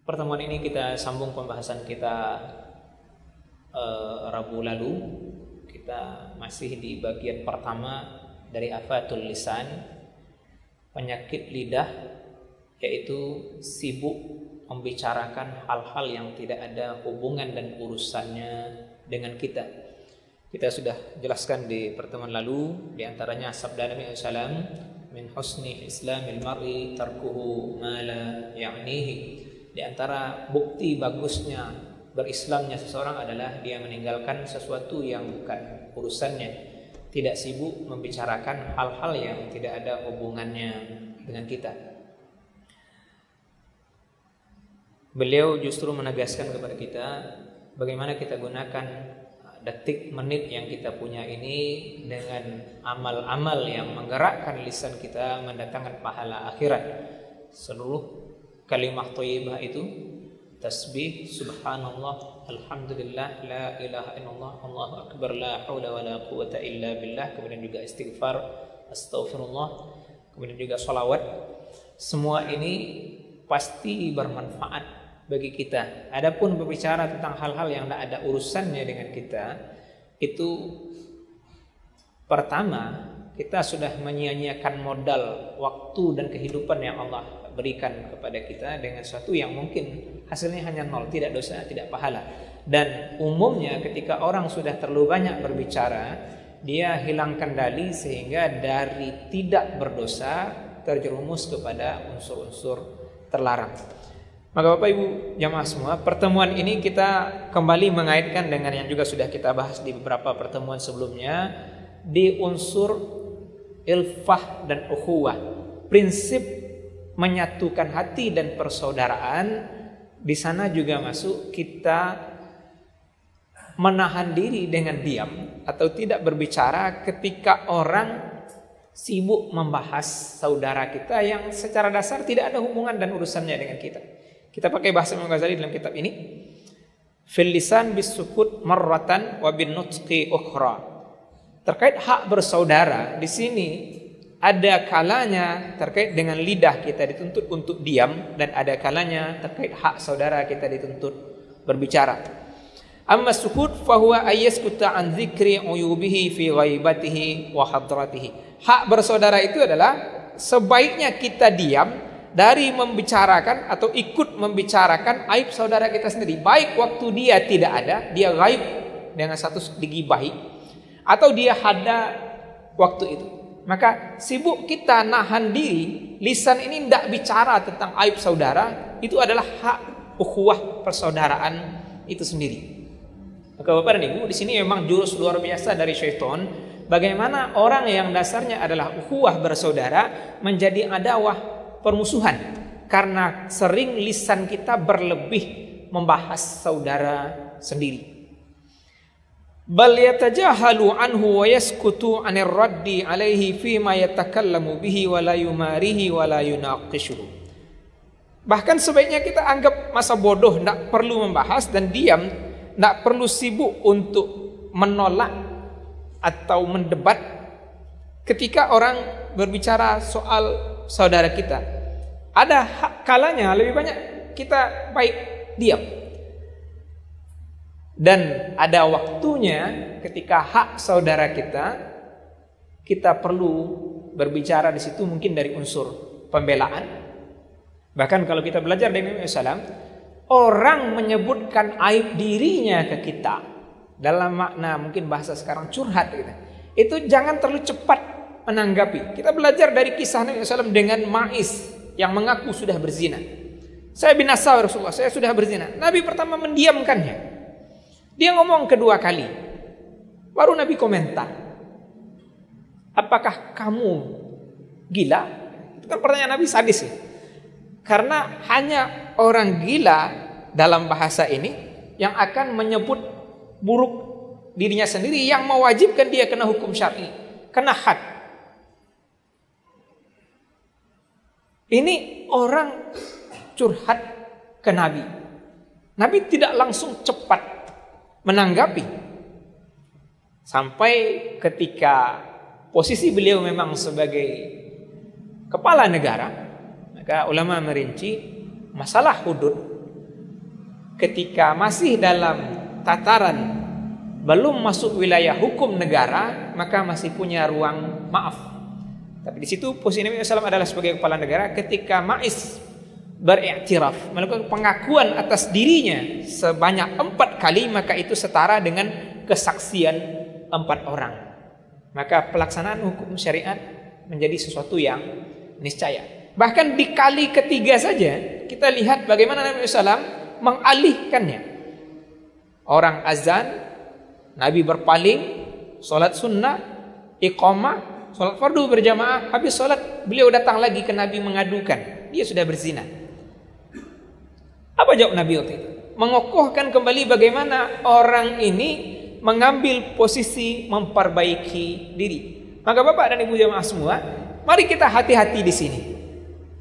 Pertemuan ini kita sambung pembahasan kita Rabu lalu. Kita masih di bagian pertama dari afatul lisan, penyakit lidah, yaitu sibuk membicarakan hal-hal yang tidak ada hubungan dan urusannya dengan kita. Kita sudah jelaskan di pertemuan lalu, di antaranya sabda Nabi SAW, min husni islamil mar'i tarkuhu ma la ya'nihi. Di antara bukti bagusnya berislamnya seseorang adalah dia meninggalkan sesuatu yang bukan urusannya, tidak sibuk membicarakan hal-hal yang tidak ada hubungannya dengan kita. Beliau justru menegaskan kepada kita bagaimana kita gunakan detik menit yang kita punya ini dengan amal-amal yang menggerakkan lisan kita mendatangkan pahala akhirat. Seluruh kalimat thayyibah itu tasbih, subhanallah, alhamdulillah, la ilaha illallah, Allahu akbar, la haula wala quwata illa billah, kemudian juga istighfar, astaghfirullah, kemudian juga sholawat. Semua ini pasti bermanfaat bagi kita. Adapun berbicara tentang hal-hal yang tidak ada urusannya dengan kita, itu pertama kita sudah menyia-nyiakan modal waktu dan kehidupan yang Allah berikan kepada kita dengan sesuatu yang mungkin hasilnya hanya nol, tidak dosa, tidak pahala. Dan umumnya ketika orang sudah terlalu banyak berbicara, dia hilang kendali sehingga dari tidak berdosa terjerumus kepada unsur-unsur terlarang. Maka Bapak Ibu jamaah semua, pertemuan ini kita kembali mengaitkan dengan yang juga sudah kita bahas di beberapa pertemuan sebelumnya, di unsur ilfah dan ukhuwah, prinsip menyatukan hati dan persaudaraan. Di sana juga masuk kita menahan diri dengan diam atau tidak berbicara ketika orang sibuk membahas saudara kita yang secara dasar tidak ada hubungan dan urusannya dengan kita. Kita pakai bahasa Imam Ghazali dalam kitab ini, fil lisan bisukut marratan wa bin nutqi ukhra. Terkait hak bersaudara di sini ada kalanya terkait dengan lidah kita dituntut untuk diam, dan ada kalanya terkait hak saudara kita dituntut berbicara. Amma sukut fahuwa ayyaskuta an dzikri uyubihi fi ghaibatihi wa hadratihi. Hak bersaudara itu adalah sebaiknya kita diam dari membicarakan atau ikut membicarakan aib saudara kita sendiri, baik waktu dia tidak ada, dia gaib dengan status digibahi, atau dia ada waktu itu. Maka sibuk kita nahan diri, lisan ini tidak bicara tentang aib saudara, itu adalah hak ukhuwah persaudaraan itu sendiri. Maka Bapak dan Ibu, di sini memang jurus luar biasa dari syaitan, bagaimana orang yang dasarnya adalah ukhuwah bersaudara menjadi adawah, permusuhan, karena sering lisan kita berlebih membahas saudara sendiri. Bal yatajahalu anhu wa yaskutu 'anir raddi 'alaihi fi ma yatakallamu bihi wa la yumarihi wa la yunaqishuhu. Bahkan sebaiknya kita anggap masa bodoh, tidak perlu membahas dan diam, tidak perlu sibuk untuk menolak atau mendebat ketika orang berbicara soal saudara kita. Ada kalanya lebih banyak kita baik diam. Dan ada waktunya ketika hak saudara kita perlu berbicara di situ, mungkin dari unsur pembelaan. Bahkan kalau kita belajar dari Nabi SAW, orang menyebutkan aib dirinya ke kita dalam makna mungkin bahasa sekarang curhat gitu, itu jangan terlalu cepat menanggapi. Kita belajar dari kisah Nabi SAW dengan Ma'is yang mengaku sudah berzina. Saya binasa Rasulullah, saya sudah berzina. Nabi pertama mendiamkannya. Dia ngomong kedua kali, baru Nabi komentar, apakah kamu gila? Itu kan pertanyaan Nabi sadis ya. Karena hanya orang gila dalam bahasa ini yang akan menyebut buruk dirinya sendiri, yang mewajibkan dia kena hukum syar'i, kena had. Ini orang curhat ke Nabi. Nabi tidak langsung cepat menanggapi, sampai ketika posisi beliau memang sebagai kepala negara, maka ulama merinci masalah hudud ketika masih dalam tataran belum masuk wilayah hukum negara, maka masih punya ruang maaf. Tapi di situ posisi Nabi SAW adalah sebagai kepala negara. Ketika Ma'is beriktiraf, melakukan pengakuan atas dirinya sebanyak 4 kali, maka itu setara dengan kesaksian 4 orang. Maka pelaksanaan hukum syariat menjadi sesuatu yang niscaya. Bahkan di kali ketiga saja kita lihat bagaimana Nabi SAW mengalihkannya. Orang azan, Nabi berpaling, sholat sunnah, iqamah, sholat fardu berjamaah. Habis sholat beliau datang lagi ke Nabi mengadukan dia sudah berzina. Apa jawab Nabi waktu itu? Mengokohkan kembali bagaimana orang ini mengambil posisi memperbaiki diri. Maka Bapak dan Ibu jamaah semua, mari kita hati-hati di sini.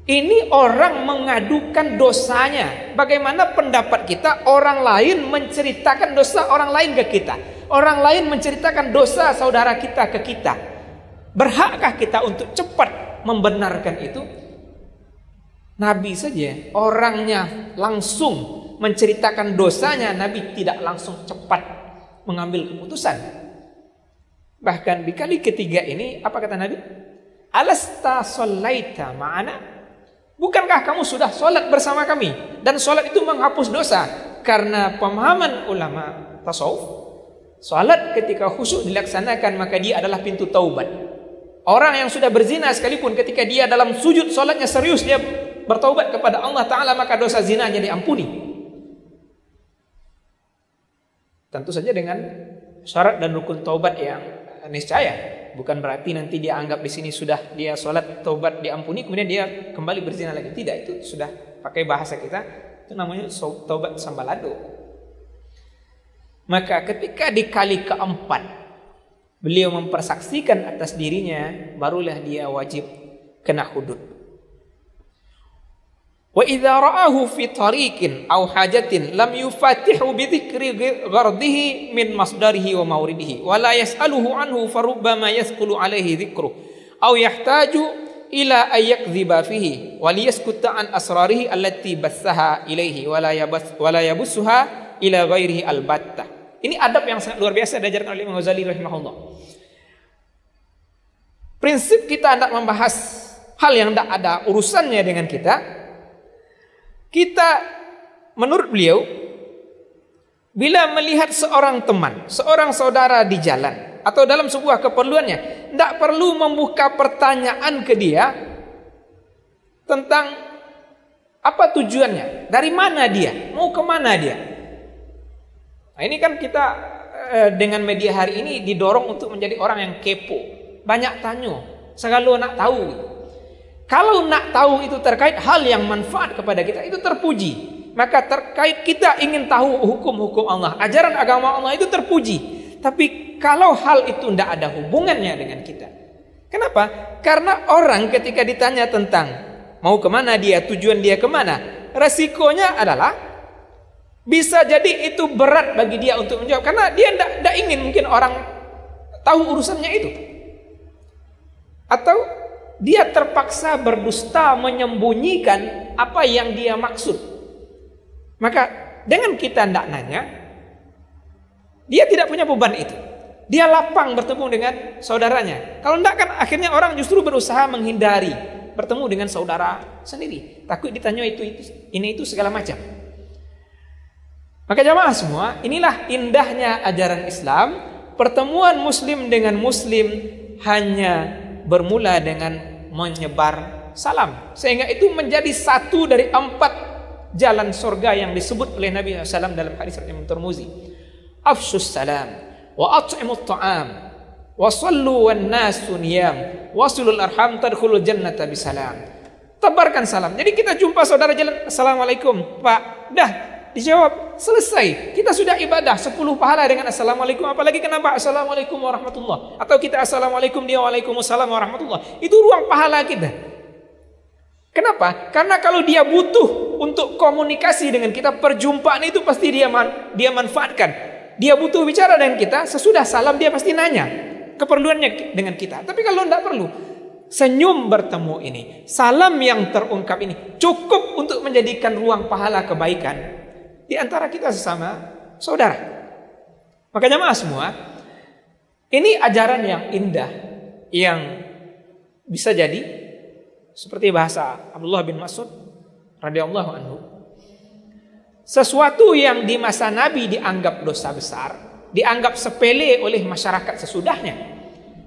Ini orang mengadukan dosanya. Bagaimana pendapat kita orang lain menceritakan dosa orang lain ke kita? Orang lain menceritakan dosa saudara kita ke kita. Berhakkah kita untuk cepat membenarkan itu? Nabi saja orangnya langsung menceritakan dosanya, Nabi tidak langsung cepat mengambil keputusan. Bahkan di kali ketiga ini apa kata Nabi? Alasta shallaita ma'ana? Bukankah kamu sudah sholat bersama kami? Dan sholat itu menghapus dosa. Karena pemahaman ulama tasawuf, sholat ketika khusyuk dilaksanakan maka dia adalah pintu taubat. Orang yang sudah berzina sekalipun ketika dia dalam sujud sholatnya serius, dia bertaubat kepada Allah Ta'ala, maka dosa zinanya diampuni. Tentu saja dengan syarat dan rukun taubat yang niscaya. Bukan berarti nanti dia anggap di sini sudah dia sholat taubat diampuni, kemudian dia kembali berzina lagi. Tidak, itu sudah pakai bahasa kita, itu namanya taubat sambalado. Maka ketika di kali keempat beliau mempersaksikan atas dirinya, barulah dia wajib kena hudud. Wa idza ra'ahu fi tariqin aw hajatin lam yufatihu bi dzikri ghardihi min masdarihi wa mawridihi wa la yas'aluhu anhu farubbama yasqulu alaihi dzikruhu aw yahtaju ila ay yakdhiba fihi wa liyaskuta an asrarihi allati bassaha ilaihi wa la yabussuha ila ghairihi albatta. Ini adab yang sangat luar biasa diajarkan oleh Imam Ghazali rahimahullah. Prinsip kita hendak membahas hal yang tidak ada urusannya dengan kita. Kita menurut beliau, bila melihat seorang teman, seorang saudara di jalan atau dalam sebuah keperluannya, tidak perlu membuka pertanyaan ke dia tentang apa tujuannya, dari mana dia, mau kemana dia. Nah, ini kan kita dengan media hari ini didorong untuk menjadi orang yang kepo, banyak tanya, selalu nak tahu. Kalau nak tahu itu terkait hal yang manfaat kepada kita, itu terpuji. Maka terkait kita ingin tahu hukum-hukum Allah, ajaran agama Allah, itu terpuji. Tapi kalau hal itu tidak ada hubungannya dengan kita, kenapa? Karena orang ketika ditanya tentang mau kemana dia, tujuan dia kemana, resikonya adalah bisa jadi itu berat bagi dia untuk menjawab, karena dia tidak ingin mungkin orang tahu urusannya itu. Atau dia terpaksa berdusta menyembunyikan apa yang dia maksud. Maka dengan kita tidak nanya, dia tidak punya beban itu. Dia lapang bertemu dengan saudaranya. Kalau tidak kan akhirnya orang justru berusaha menghindari bertemu dengan saudara sendiri. Takut ditanya ini itu segala macam. Maka jamaah semua, inilah indahnya ajaran Islam. Pertemuan muslim dengan muslim hanya bermula dengan menyebar salam, sehingga itu menjadi satu dari 4 jalan surga yang disebut oleh Nabi SAW dalam hadis Imam Tirmizi. Afshus salam wa at'imut ta'am wa sallu wan nasu niyam wasulul arham tadkhulul jannata bisalam. Tebarkan salam. Jadi kita jumpa saudara jalan, assalamualaikum Pak, dah dijawab, selesai. Kita sudah ibadah 10 pahala dengan assalamualaikum, apalagi kenapa assalamualaikum warahmatullah, atau kita assalamualaikum dia waalaikumsalam warahmatullah, itu ruang pahala kita. Kenapa? Karena kalau dia butuh untuk komunikasi dengan kita, perjumpaan itu pasti dia manfaatkan. Dia butuh bicara dengan kita, sesudah salam dia pasti nanya keperluannya dengan kita. Tapi kalau tidak perlu, senyum bertemu ini, salam yang terungkap ini cukup untuk menjadikan ruang pahala kebaikan di antara kita sesama saudara. Maka jamaah semua, ini ajaran yang indah yang bisa jadi seperti bahasa Abdullah bin Mas'ud radhiyallahu anhu. Sesuatu yang di masa Nabi dianggap dosa besar, dianggap sepele oleh masyarakat sesudahnya.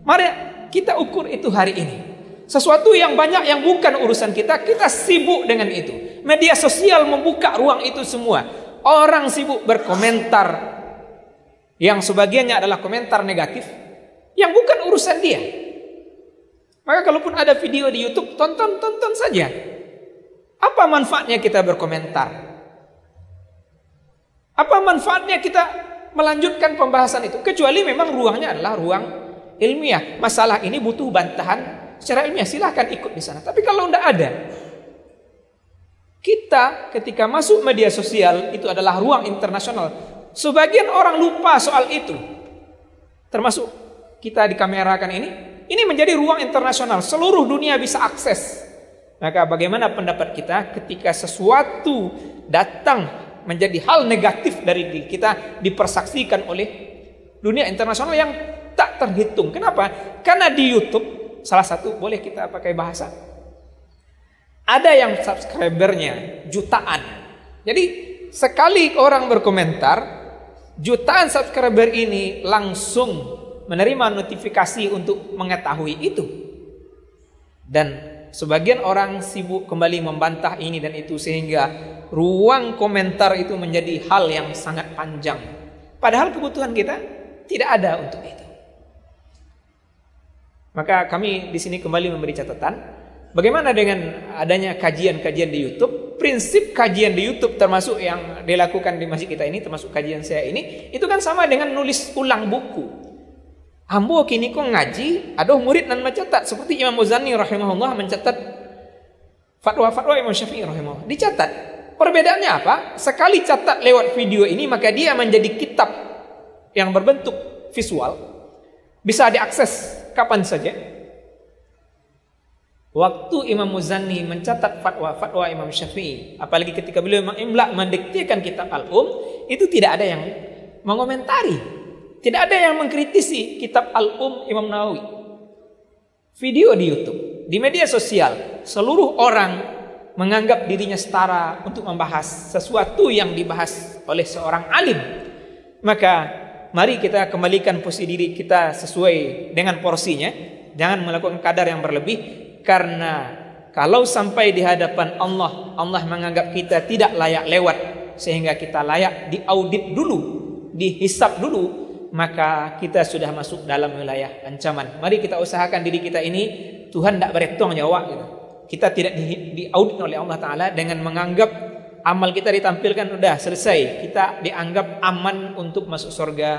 Mari kita ukur itu hari ini. Sesuatu yang banyak yang bukan urusan kita, kita sibuk dengan itu. Media sosial membuka ruang itu semua. Orang sibuk berkomentar, yang sebagiannya adalah komentar negatif, yang bukan urusan dia. Maka kalaupun ada video di YouTube, tonton saja. Apa manfaatnya kita berkomentar? Apa manfaatnya kita melanjutkan pembahasan itu? Kecuali memang ruangnya adalah ruang ilmiah. Masalah ini butuh bantahan secara ilmiah, silahkan ikut di sana. Tapi kalau tidak ada, kita ketika masuk media sosial itu adalah ruang internasional. Sebagian orang lupa soal itu. Termasuk kita dikamerakan ini menjadi ruang internasional. Seluruh dunia bisa akses. Maka bagaimana pendapat kita ketika sesuatu datang menjadi hal negatif dari diri kita dipersaksikan oleh dunia internasional yang tak terhitung. Kenapa? Karena di YouTube salah satu, boleh kita pakai bahasa, ada yang subscribernya jutaan. Jadi sekali orang berkomentar, jutaan subscriber ini langsung menerima notifikasi untuk mengetahui itu. Dan sebagian orang sibuk kembali membantah ini dan itu, sehingga ruang komentar itu menjadi hal yang sangat panjang. Padahal kebutuhan kita tidak ada untuk itu. Maka kami di sini kembali memberi catatan, bagaimana dengan adanya kajian-kajian di YouTube? Prinsip kajian di YouTube termasuk yang dilakukan di masjid kita ini, termasuk kajian saya ini, itu kan sama dengan nulis ulang buku. Ambo kini kok ngaji, aduh murid nan mencatat seperti Imam Muzani rahimahullah mencatat fatwa-fatwa Imam Syafi'i rahimahullah. Dicatat. Perbedaannya apa? Sekali catat lewat video ini, maka dia menjadi kitab yang berbentuk visual, bisa diakses kapan saja. Waktu Imam Muzani mencatat fatwa Imam Syafi'i, apalagi ketika beliau mengimla mendiktekan kitab Al-Um, itu tidak ada yang mengomentari, tidak ada yang mengkritisi kitab Al-Um Imam Nawawi. Video di YouTube, di media sosial, seluruh orang menganggap dirinya setara untuk membahas sesuatu yang dibahas oleh seorang alim. Maka mari kita kembalikan posisi diri kita sesuai dengan porsinya. Jangan melakukan kadar yang berlebih. Karena kalau sampai di hadapan Allah, Allah menganggap kita tidak layak lewat, sehingga kita layak diaudit dulu, dihisap dulu, maka kita sudah masuk dalam wilayah ancaman. Mari kita usahakan diri kita ini, Tuhan tidak bertanggung jawab gitu. Kita tidak diaudit oleh Allah Ta'ala dengan menganggap amal kita ditampilkan, udah selesai, kita dianggap aman untuk masuk surga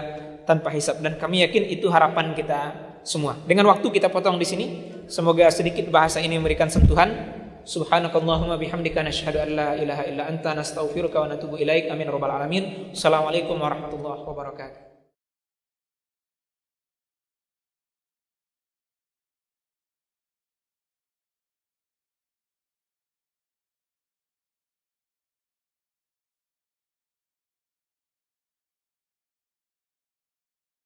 tanpa hisab. Dan kami yakin itu harapan kita semua. Dengan waktu kita potong di sini. Semoga sedikit bahasa ini memberikan sentuhan. Subhanakallahumma bihamdika nasyhadu an la ilaha illa anta nastaghfiruka wa natubu ilaik. Amin rabbal alamin. Assalamualaikum warahmatullahi wabarakatuh.